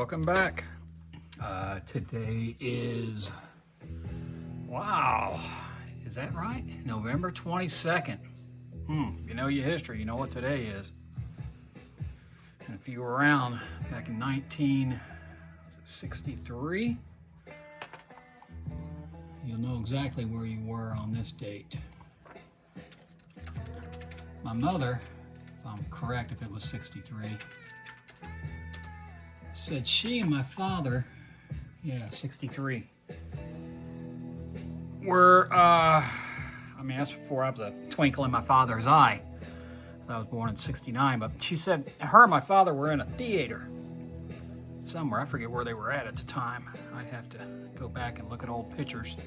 welcome back. Today is, wow, is that right? November 22nd. You know your history, you know what today is. And if you were around back in 1963, you'll know exactly where you were on this date. My mother, if I'm correct, if it was 63, said she and my father, 63, were, that's before I was a twinkle in my father's eye. I was born in 69, but she said her and my father were in a theater somewhere. I forget where they were at the time. I'd have to go back and look at old pictures.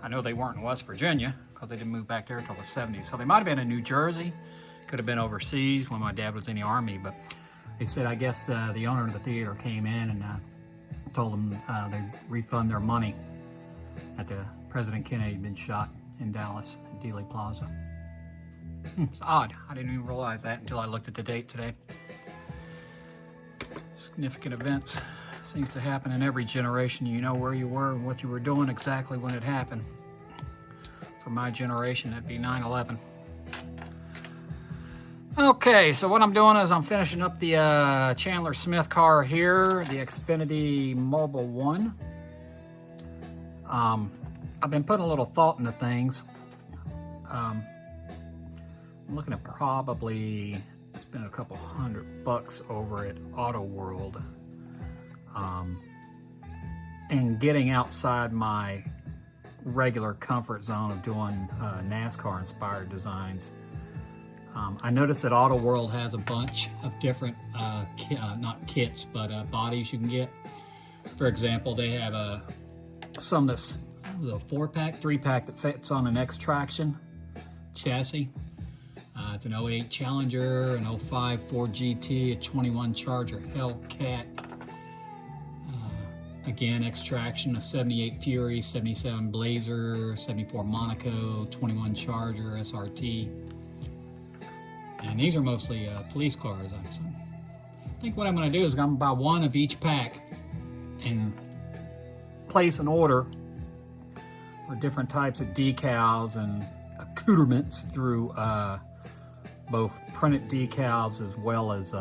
I know they weren't in West Virginia because they didn't move back there until the 70s. So they might have been in New Jersey. Could have been overseas when my dad was in the Army, but they said, I guess the owner of the theater came in and told them they'd refund their money after President Kennedy had been shot in Dallas at Dealey Plaza. It's odd. I didn't even realize that until I looked at the date today. Significant events seems to happen in every generation. You know where you were and what you were doing exactly when it happened. For my generation, that'd be 9/11. Okay, so what I'm doing is I'm finishing up the Chandler Smith car here, the Xfinity Mobil 1. I've been putting a little thought into things. I'm looking at probably spend a couple $100 over at Autoworld, and getting outside my regular comfort zone of doing NASCAR inspired designs. I noticed that Autoworld has a bunch of different, not kits, but bodies you can get. For example, they have some that's a 4-pack, 3-pack that fits on an X-Traction chassis. It's an 08 Challenger, an 05 Ford GT, a 21 Charger Hellcat. Again, X-Traction, a 78 Fury, 77 Blazer, 74 Monaco, 21 Charger SRT. And these are mostly police cars. I think what I'm going to do is I'm going to buy one of each pack and place an order for different types of decals and accoutrements through both printed decals as well as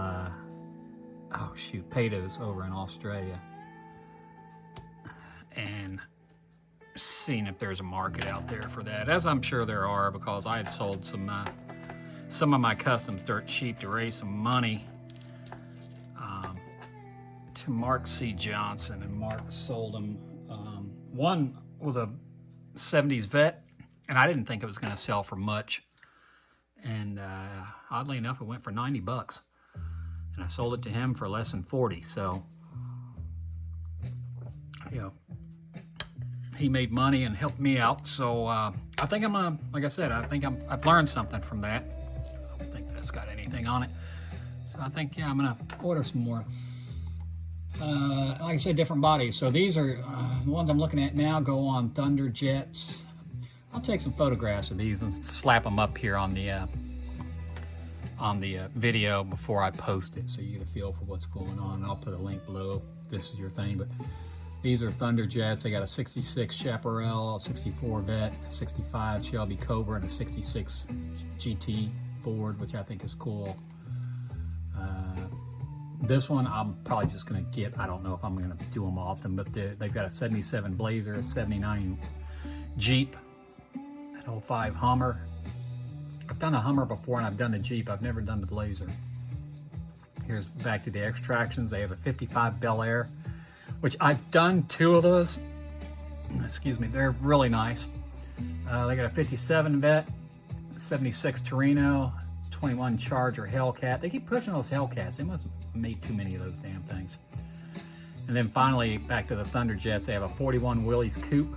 Paytos over in Australia, and seeing if there's a market out there for that, as I'm sure there are, because I had sold some of my customs dirt cheap to raise some money to Mark C. Johnson, and Mark sold them. One was a 70s vet, and I didn't think it was going to sell for much. And oddly enough, it went for $90, and I sold it to him for less than 40. So, he made money and helped me out. So I think I'm gonna, like I said, I've learned something from that. I don't think that's got anything on it. So I think, I'm gonna order some more. Like I said, different bodies. So these are the ones I'm looking at now. Go on Thunder Jets. I'll take some photographs of these and slap them up here on the video before I post it, so you get a feel for what's going on. I'll put a link below if this is your thing. But these are Thunder Jets. I got a 66 Chaparral, a 64 Vet, a 65 Shelby Cobra, and a 66 GT Ford, which I think is cool. This one I'm probably just going to get. I don't know if I'm going to do them often, but they've got a 77 Blazer, a 79 Jeep, an 05 Hummer. I've done a Hummer before, and I've done the Jeep. I've never done the Blazer. Here's back to the X-Tractions. They have a 55 Bel Air, which I've done 2 of those. Excuse me, they're really nice. They got a 57 Vet, 76 Torino, 21 Charger Hellcat. They keep pushing those Hellcats. They must have made too many of those damn things. And then finally, back to the Thunder Jets, they have a 41 Willys Coupe,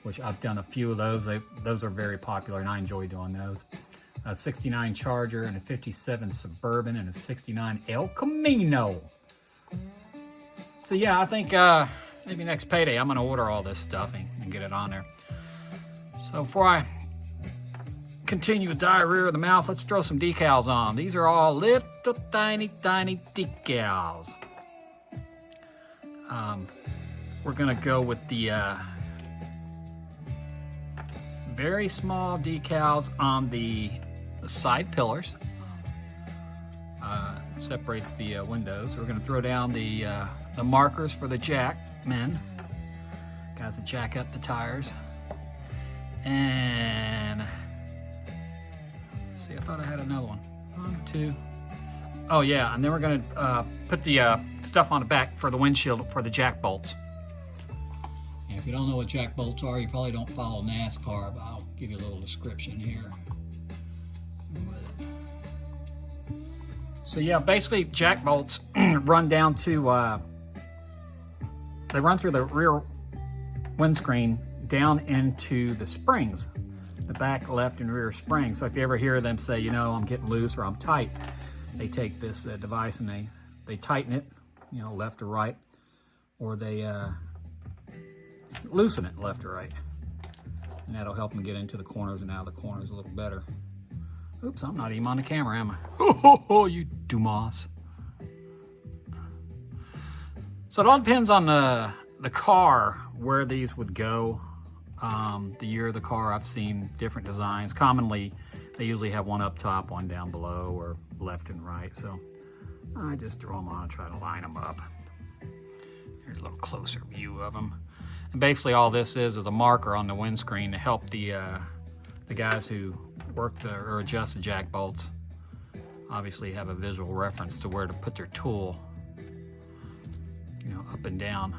which I've done a few of those. Those are very popular, and I enjoy doing those. A 69 Charger, and a 57 Suburban, and a 69 El Camino. So yeah, I think maybe next payday I'm going to order all this stuff and get it on there. So before I continue with diarrhea of the mouth, let's throw some decals on. These are all little tiny decals. We're gonna go with the very small decals on the side pillars. Separates the windows. We're gonna throw down the markers for the jack men, guys that jack up the tires. And see, I thought I had another one. 1, 2. Oh yeah, and then we're gonna put the stuff on the back for the windshield for the jack bolts. And if you don't know what jack bolts are, you probably don't follow NASCAR, but I'll give you a little description here. So yeah, basically jack bolts run down to, they run through the rear windscreen down into the springs, the back, left, and rear springs. So if you ever hear them say, you know, I'm getting loose or I'm tight, they take this device and they tighten it, you know, left or right, or they loosen it left or right. And that'll help them get into the corners and out of the corners a little better. Oops, I'm not even on the camera, am I? Oh, you Dumas. So it all depends on the car, where these would go. The year of the car, I've seen different designs. Commonly, they usually have one up top, one down below, or left and right. So I just throw them on and try to line them up. Here's a little closer view of them. And basically all this is a marker on the windscreen to help the guys who work or adjust the jack bolts obviously have a visual reference to where to put their tool, you know, up and down,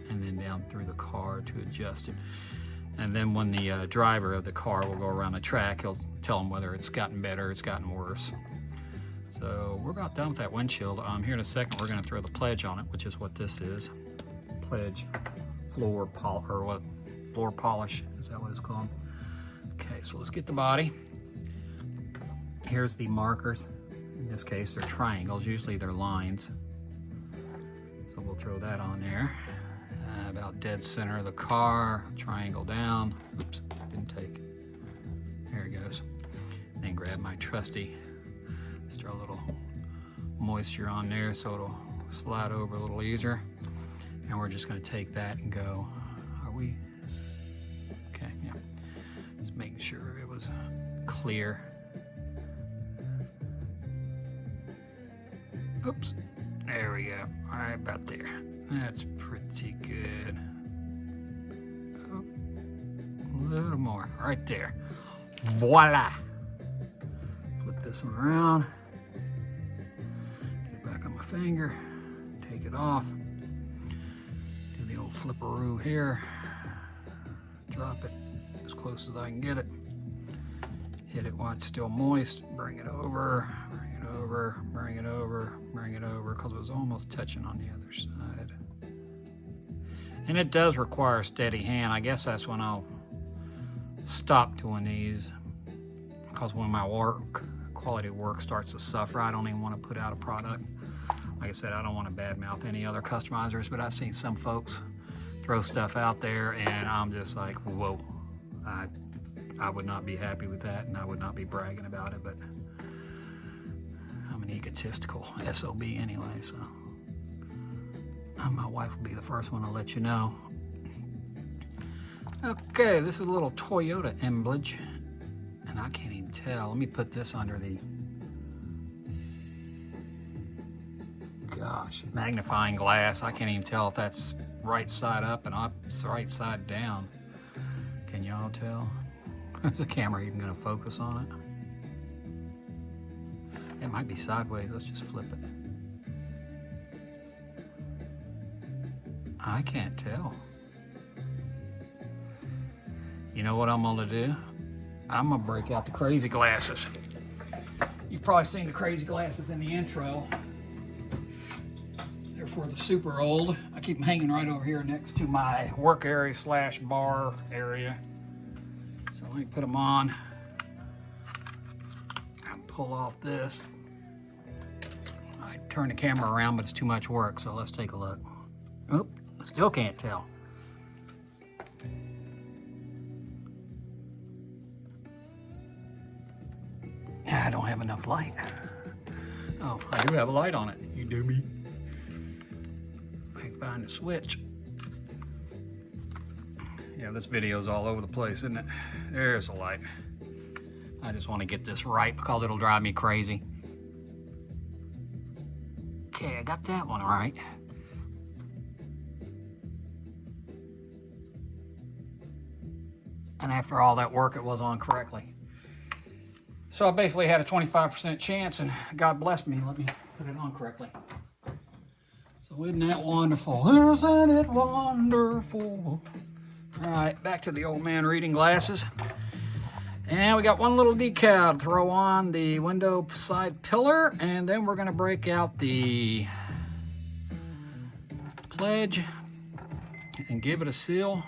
and then down through the car to adjust it. And then when the driver of the car will go around the track, he'll tell them whether it's gotten better, it's gotten worse. So we're about done with that windshield. Here in a second, we're going to throw the pledge on it, which is what this is. Pledge floor polish, is that what it's called? Okay, so let's get the body. Here's the markers. In this case, they're triangles. Usually they're lines. So we'll throw that on there. About dead center of the car, triangle down. Oops, didn't take. There it goes. Then grab my trusty, just throw a little moisture on there so it'll slide over a little easier. And we're just going to take that and go. Are we? Okay, yeah. Just making sure it was clear. Oops. There we go. All right, about there. That's pretty good. Oh, a little more. Right there. Voila. Flip this one around. Get it back on my finger. Take it off. Do the old flipperoo here. Drop it as close as I can get it. Hit it while it's still moist. Bring it over. Bring it over. Bring it over. Bring it over, because it was almost touching on the other side. And it does require a steady hand. I guess that's when I'll stop doing these, because when my quality of work starts to suffer, I don't even want to put out a product. Like I said, I don't want to badmouth any other customizers, but I've seen some folks throw stuff out there and I'm just like, whoa. I would not be happy with that, and I would not be bragging about it, but I'm an egotistical SOB anyway, so my wife will be the first one to let you know. Okay, this is a little Toyota emblage, and I can't even tell. Let me put this under the, gosh, magnifying glass. I can't even tell if that's right side up and right side down. Can y'all tell? Is the camera even going to focus on it? It might be sideways. Let's just flip it. I can't tell. You know what I'm going to do? I'm going to break out the crazy glasses. You've probably seen the crazy glasses in the intro. They're for the super old. I keep them hanging right over here next to my work area / bar area. So let me put them on and pull off this. I turn the camera around, but it's too much work, so let's take a look. Oop, I still can't tell. I don't have enough light. Oh, I do have a light on it. You do me. If find the switch. Yeah, this video's all over the place, isn't it? There's the light. I just want to get this right because it'll drive me crazy. Okay, I got that one right. And after all that work, it was on correctly. So I basically had a 25% chance, and God blessed me. Let me put it on correctly. So isn't that wonderful? Isn't it wonderful? All right, back to the old man reading glasses. And we got one little decal to throw on the window side pillar, and then we're gonna break out the pledge and give it a seal.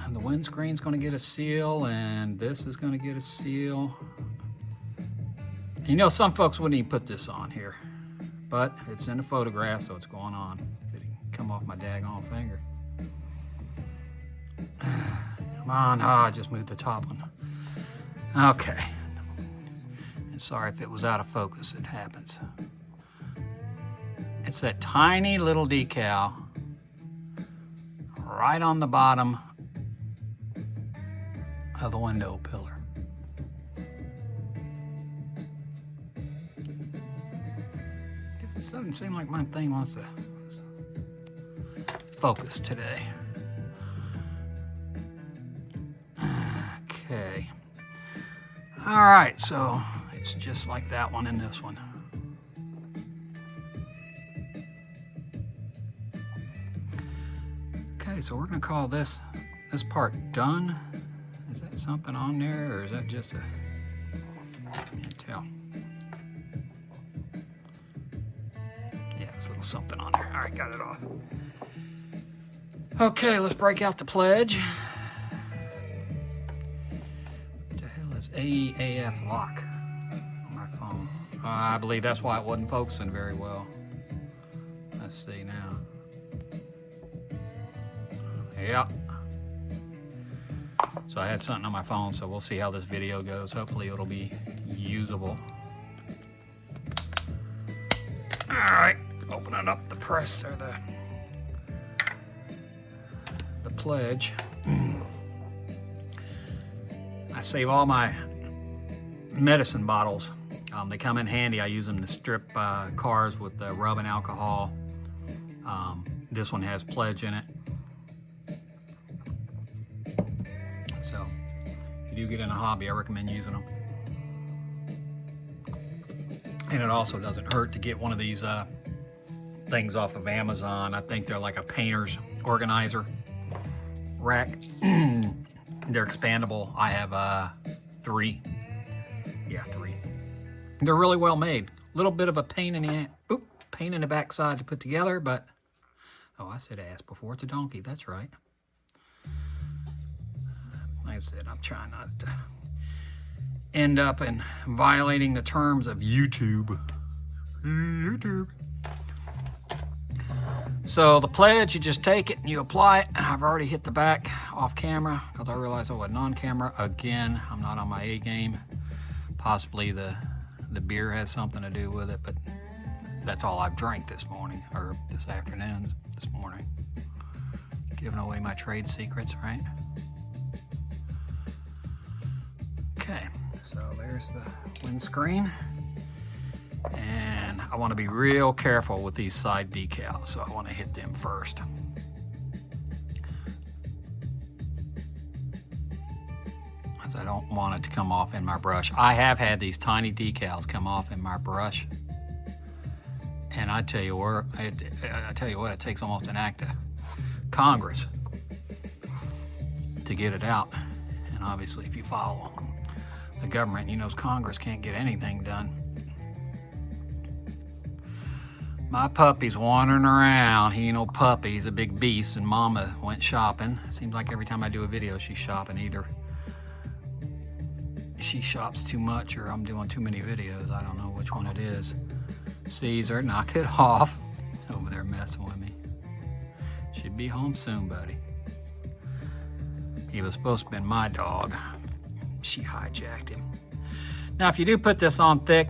And the windscreen's gonna get a seal, and this is gonna get a seal. You know, some folks wouldn't even put this on here, but it's in the photograph, so it's going on. If it can come off my daggone finger. Come on, I just moved the top one. Okay. And sorry if it was out of focus, it happens. It's that tiny little decal right on the bottom of the window pillar. It doesn't seem like my thing wants to focus today. Okay. All right, so it's just like that one and this one. Okay, so we're gonna call this part done. Is that something on there, or is that just a, I can't tell. Yeah, it's a little something on there. All right, got it off. Okay, let's break out the pledge. AF lock on my phone. I believe that's why it wasn't focusing very well. Let's see now. Yeah. So I had something on my phone, so we'll see how this video goes. Hopefully it'll be usable. All right, opening up the press or the pledge. I save all my medicine bottles. They come in handy. I use them to strip cars with rubbing alcohol. This one has pledge in it. So if you do get in a hobby, I recommend using them. And it also doesn't hurt to get one of these things off of Amazon. I think they're like a painter's organizer rack. They're expandable. I have 3. Yeah, 3. They're really well made. A little bit of a pain in the backside to put together, but oh, I said ass before. It's a donkey. That's right. Like I said, I'm trying not to end up in violating the terms of YouTube. So the pledge, you just take it and you apply it. I've already hit the back off camera because I realized I wasn't on camera. Again, I'm not on my A game. Possibly the beer has something to do with it, but that's all I've drank this morning, or this afternoon, this morning. Giving away my trade secrets, right? Okay, so there's the windscreen. And I want to be real careful with these side decals, so I want to hit them first. As I don't want it to come off in my brush. I have had these tiny decals come off in my brush, and I tell you what, it takes almost an act of Congress to get it out. And obviously, if you follow the government, you know Congress can't get anything done. My puppy's wandering around. He ain't no puppy, he's a big beast, and Mama went shopping. Seems like every time I do a video, she's shopping. Either she shops too much or I'm doing too many videos. I don't know which one it is. Caesar, knock it off. He's over there messing with me. Should be home soon, buddy. He was supposed to be my dog. She hijacked him. Now, if you do put this on thick,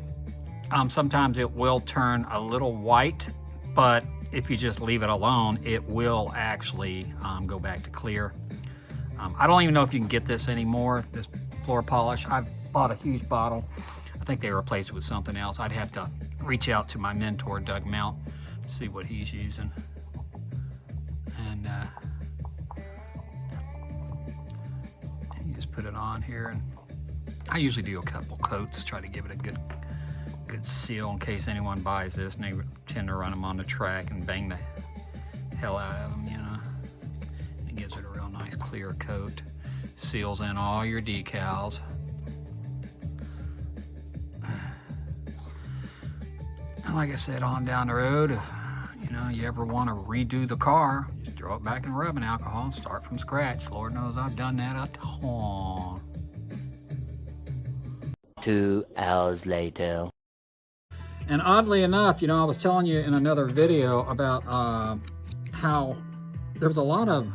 sometimes it will turn a little white, but if you just leave it alone, it will actually go back to clear. I don't even know if you can get this anymore, this floor polish. I've bought a huge bottle. I think they replaced it with something else. I'd have to reach out to my mentor, Doug Mount, to see what he's using. And you just put it on here, and I usually do a couple coats, try to give it a good seal in case anyone buys this and they tend to run them on the track and bang the hell out of them, you know. It gives it a real nice clear coat, seals in all your decals. And like I said, on down the road, if you know you ever want to redo the car, just throw it back in rubbing alcohol and start from scratch. Lord knows I've done that a ton. 2 hours later. And oddly enough, you know, I was telling you in another video about how there was a lot of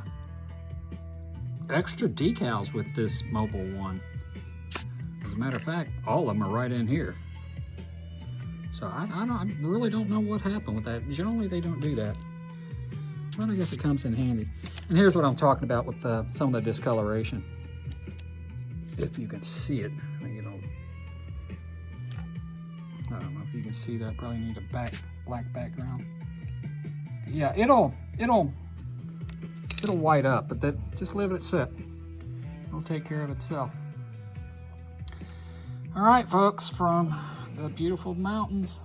extra decals with this Mobil one. As a matter of fact, all of them are right in here. So I really don't know what happened with that. Generally, they don't do that. But I guess it comes in handy. And here's what I'm talking about with some of the discoloration. If you can see it, you know. I don't know if you can see that. Probably need a black background. Yeah, it'll white up, but that just let it sit. It'll take care of itself. All right, folks, from the beautiful mountains,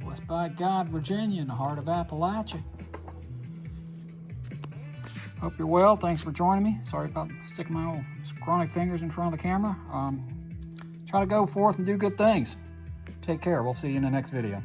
West by God, Virginia, in the heart of Appalachia. Hope you're well. Thanks for joining me. Sorry about sticking my old scrawny fingers in front of the camera. Try to go forth and do good things. Take care. We'll see you in the next video.